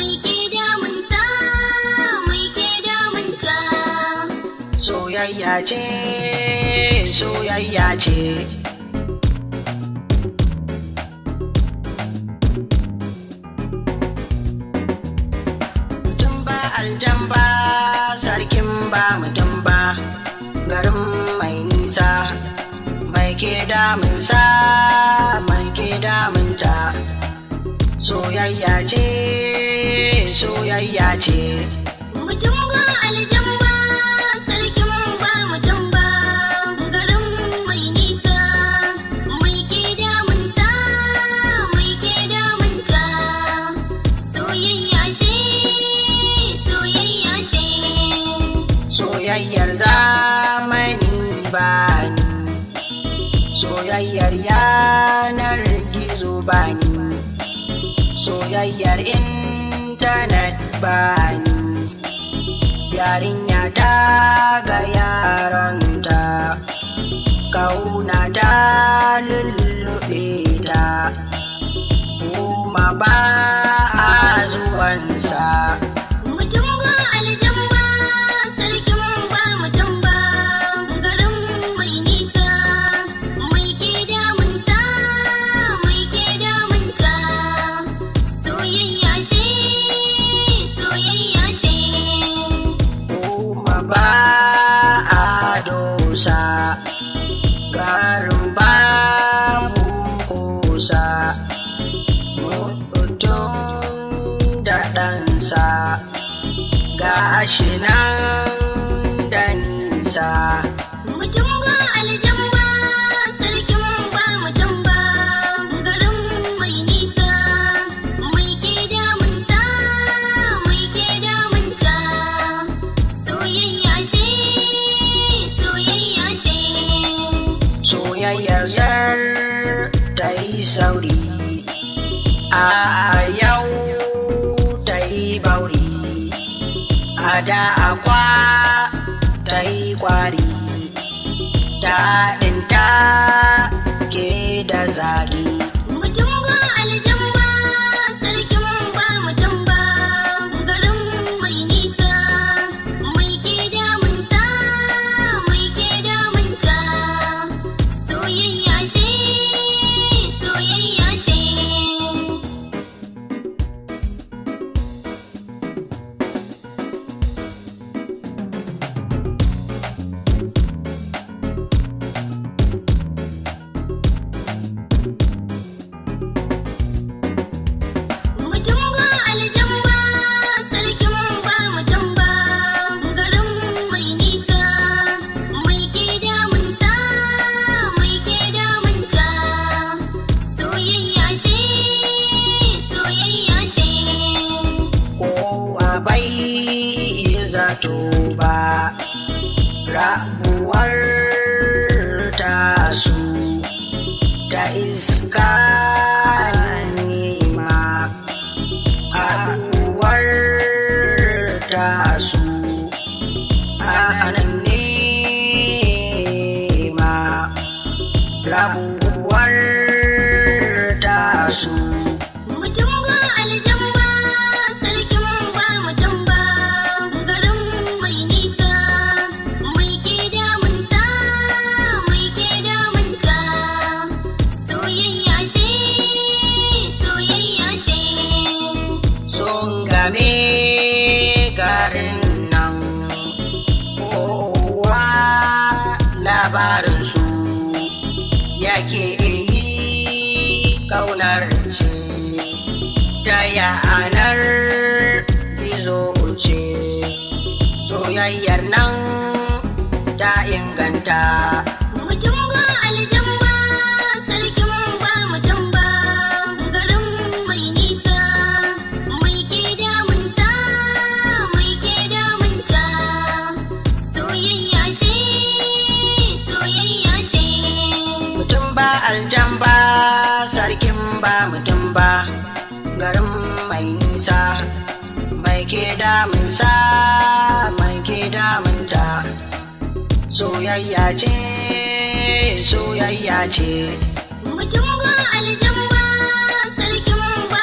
mai ke damunsa mai ke damunta. Soyayya ce, soyayya ce. Mutum ba aljan ba, sarkin ba mutum ba, garin mai nisa, mai ke damunsa, mai ke damunta. Soyayya ce, soyayya ce. Mutum ba aljan ba, sarkin ba mutum ba, garin mai nisa, mai ke damunsa, mai ke damunta. Soyayya ce, soyayya ce. Soyayyar zamani ba ni, soyayyar yanar gizo ba ni, soyayyar intanet ba ni. Yarinya ta ga yaranta, kauna ta lullube ta, kuma ba a zuwansa. Mutum ba aljan ba, sarkin ba mutum ba, garin mai nisa, mai ke damunsa, mai ke damunta. Soyayya ce, soyayya ce. Kuma ba a dosa, garin babu kusa, mutum da ɗansa, gashi nan da nisa. Mutum ba aljan ba, sarkin ba mutum ba, garin mai nisa, mai ke damunsa, mai ke damunta. Soyayya ce, soyayya ce. Soyayyar zar ta yi sauri, a yau ta yi bauri, a da akwa ta yi kwari, daɗinta ke da zagi. Mutum ba aljan ba, sarkin ba mutum ba, garin mai nisa, mai ke damunsa, mai ke damunta. Soyayya ce, soyayya ce. Mutum ba aljan ba, sarkin ba mutum ba, garin mai nisa, mai ke damunsa, mai ke damunta. Soyayya ce, soyayya ce. Kowa bai zato ba, rabuwar tasu ta iska nema, haɗuwar tasu a nan nema, rabuwar tasu. Mutum ba aljan ba, sarkin ba mutum ba, garin mai nisa, mai ke damunsa, mai ke damunta. Soyayya ce, soyayya ce. Sun game garin nan, kowa labarinsu yake yi, ƙaunar ce ta yanar gizo ce. Soyayyar nan ta inganta. Mutum ba aljan ba, sarkin ba mutum ba, garin mai nisa, mai ke damunsa, mai ke damunta. Soyayya ce, soyayya ce. Mutum ba aljan ba, sarkin ba mutum ba, garin mai nisa, mai ke damunsa, mai ke damunta. Soyayya ce, soyayya ce. Mutum ba aljan ba, sarkin ba